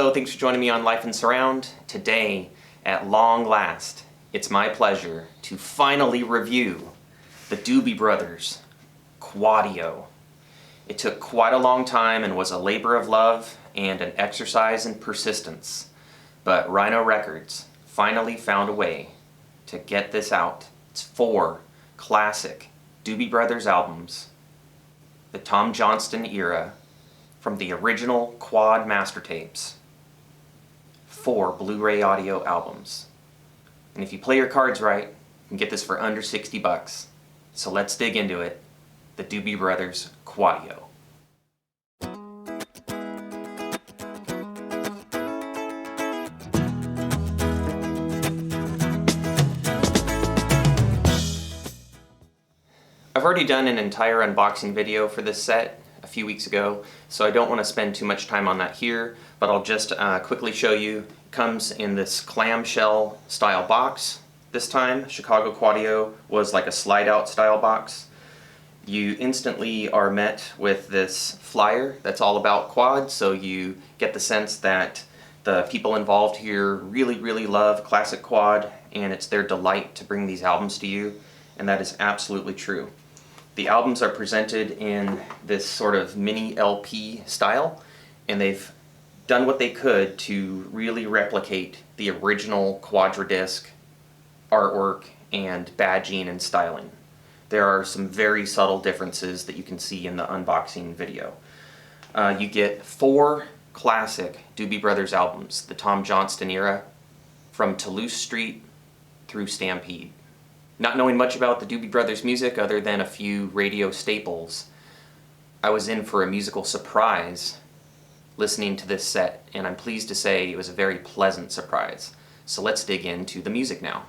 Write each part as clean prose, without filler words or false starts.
Hello, thanks for joining me on Life and Surround. Today, at long last, it's my pleasure to finally review the Doobie Brothers Quadio. It took quite a long time and was a labor of love and an exercise in persistence, but Rhino Records finally found a way to get this out. It's 4 classic Doobie Brothers albums, the Tom Johnston era, from the original quad master tapes. 4 Blu-ray audio albums. And if you play your cards right, you can get this for under $60. So let's dig into it. The Doobie Brothers Quadio. I've already done an entire unboxing video for this set a few weeks ago, so I don't want to spend too much time on that here, but I'll just quickly show you. It comes in this clamshell style box. This time, Chicago Quadio was like a slide out style box. You instantly are met with this flyer that's all about quad, so you get the sense that the people involved here really love classic quad, and it's their delight to bring these albums to you, and that is absolutely true. The albums are presented in this sort of mini LP style, and they've done what they could to really replicate the original quadradisc artwork and badging and styling. There are some very subtle differences that you can see in the unboxing video. You get 4 classic Doobie Brothers albums, the Tom Johnston era, from Toulouse Street through Stampede. Not knowing much about the Doobie Brothers music other than a few radio staples, I was in for a musical surprise listening to this set, and I'm pleased to say it was a very pleasant surprise. So let's dig into the music now.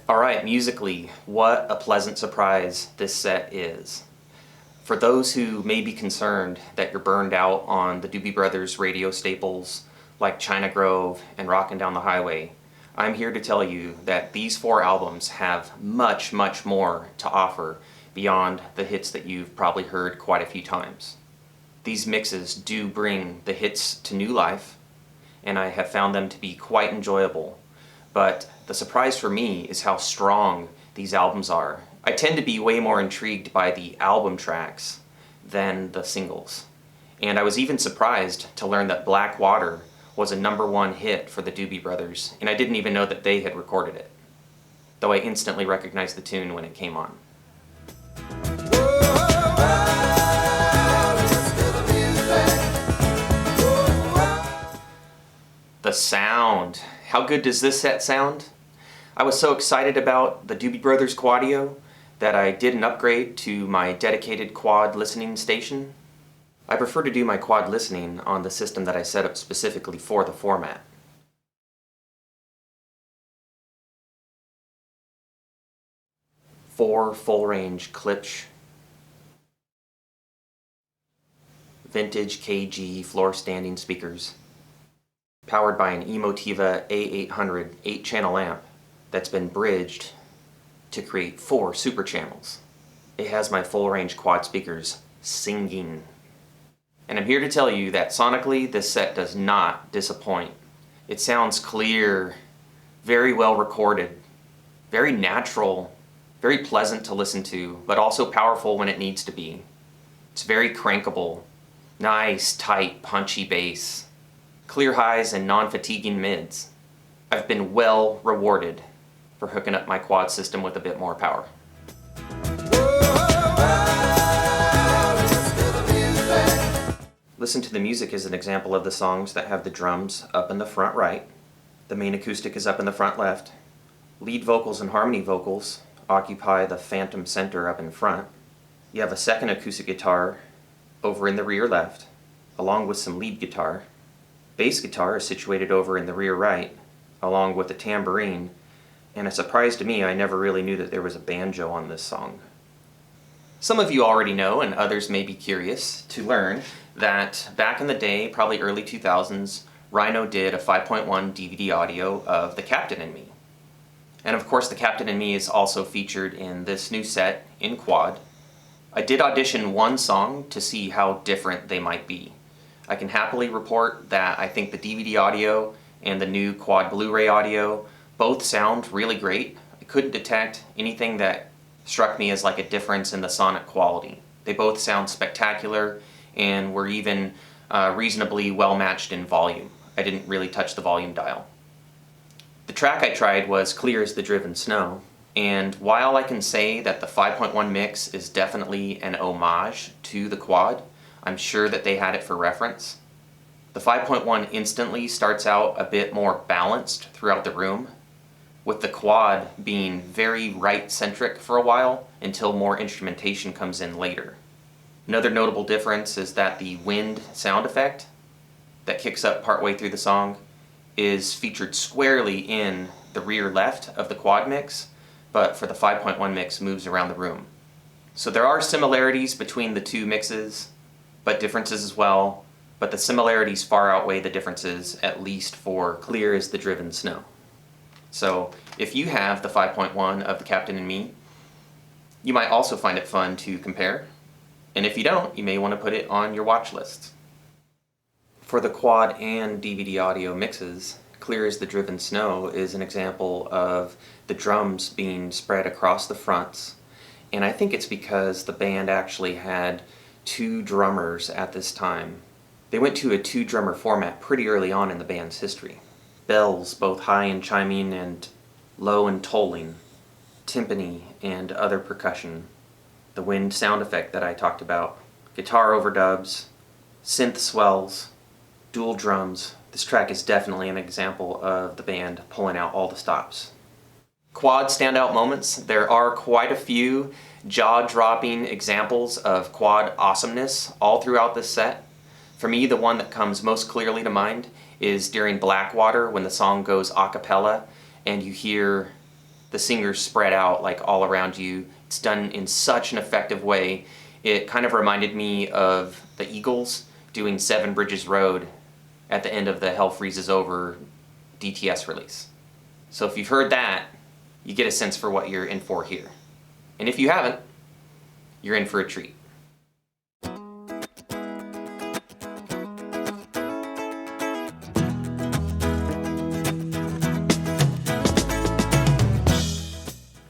Alright, musically, what a pleasant surprise this set is. For those who may be concerned that you're burned out on the Doobie Brothers radio staples like China Grove and Rockin' Down the Highway, I'm here to tell you that these 4 albums have much more to offer beyond the hits that you've probably heard quite a few times. These mixes do bring the hits to new life, and I have found them to be quite enjoyable. But the surprise for me is how strong these albums are. I tend to be way more intrigued by the album tracks than the singles. And I was even surprised to learn that Black Water was a #1 hit for the Doobie Brothers, and I didn't even know that they had recorded it, though I instantly recognized the tune when it came on. The sound. How good does this set sound? I was so excited about the Doobie Brothers Quadio that I did an upgrade to my dedicated quad listening station. I prefer to do my quad listening on the system that I set up specifically for the format. Four full-range Klipsch vintage KG floor-standing speakers, powered by an Emotiva A800 8-channel amp that's been bridged to create 4 super channels. It has my full-range quad speakers singing. And I'm here to tell you that sonically this set does not disappoint. It sounds clear, very well recorded, very natural, very pleasant to listen to, but also powerful when it needs to be. It's very crankable, nice, tight, punchy bass, clear highs and non-fatiguing mids. I've been well rewarded for hooking up my quad system with a bit more power. Listen to the music as an example of the songs that have the drums up in the front right. The main acoustic is up in the front left. Lead vocals and harmony vocals occupy the phantom center up in front. You have a second acoustic guitar over in the rear left, along with some lead guitar. Bass guitar is situated over in the rear right, along with a tambourine, and a surprise to me, I never really knew that there was a banjo on this song. Some of you already know, and others may be curious to learn, that back in the day, probably early 2000s, Rhino did a 5.1 DVD audio of The Captain and Me. And of course the Captain and Me is also featured in this new set in quad. I did audition one song to see how different they might be. I can happily report that I think the DVD audio and the new quad Blu-ray audio both sound really great. I couldn't detect anything that struck me as like a difference in the sonic quality. They both sound spectacular and were even reasonably well matched in volume. I didn't really touch the volume dial. The track I tried was Clear as the Driven Snow, and while I can say that the 5.1 mix is definitely an homage to the quad, I'm sure that they had it for reference. The 5.1 instantly starts out a bit more balanced throughout the room, with the quad being very right-centric for a while until more instrumentation comes in later. Another notable difference is that the wind sound effect that kicks up partway through the song is featured squarely in the rear left of the quad mix, but for the 5.1 mix moves around the room. So there are similarities between the two mixes, but differences as well, but the similarities far outweigh the differences, at least for Clear as the Driven Snow. So if you have the 5.1 of the Captain and Me, you might also find it fun to compare, and if you don't, you may want to put it on your watch list. For the quad and DVD audio mixes, Clear as the Driven Snow is an example of the drums being spread across the fronts, and I think it's because the band actually had two drummers at this time. They went to a two-drummer format pretty early on in the band's history. Bells, both high and chiming and low and tolling, timpani and other percussion, the wind sound effect that I talked about, guitar overdubs, synth swells, dual drums. This track is definitely an example of the band pulling out all the stops. Quad standout moments. There are quite a few jaw-dropping examples of quad awesomeness all throughout this set. For me, the one that comes most clearly to mind is during Blackwater when the song goes a cappella and you hear the singers spread out like all around you. It's done in such an effective way. It kind of reminded me of the Eagles doing Seven Bridges Road at the end of the Hell Freezes Over DTS release. So if you've heard that, you get a sense for what you're in for here. And if you haven't, you're in for a treat.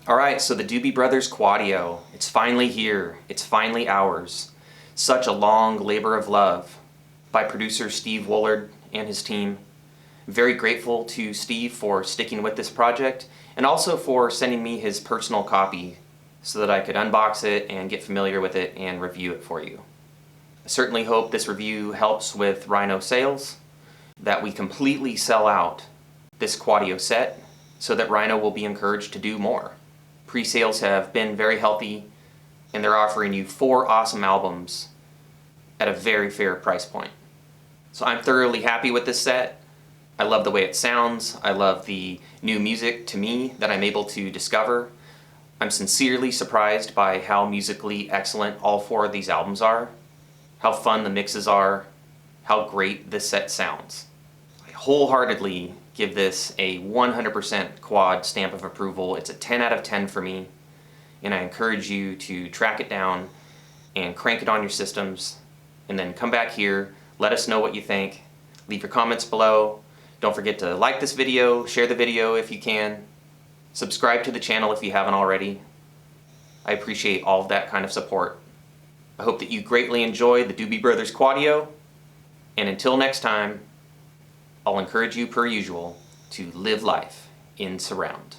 Alright, so the Doobie Brothers Quadio. It's finally here. It's finally ours. Such a long labor of love by producer Steve Woolard and his team. Very grateful to Steve for sticking with this project and also for sending me his personal copy so that I could unbox it and get familiar with it and review it for you. I certainly hope this review helps with Rhino sales, that we completely sell out this Quadio set so that Rhino will be encouraged to do more. Pre-sales have been very healthy and they're offering you 4 awesome albums at a very fair price point. So I'm thoroughly happy with this set. I love the way it sounds. I love the new music to me that I'm able to discover. I'm sincerely surprised by how musically excellent all 4 of these albums are, how fun the mixes are, how great this set sounds. I wholeheartedly give this a 100% quad stamp of approval. It's a 10 out of 10 for me, and I encourage you to track it down and crank it on your systems, and then come back here, let us know what you think, leave your comments below. Don't forget to like this video, share the video if you can, subscribe to the channel if you haven't already. I appreciate all of that kind of support. I hope that you greatly enjoy the Doobie Brothers Quadio, and until next time, I'll encourage you per usual to live life in surround.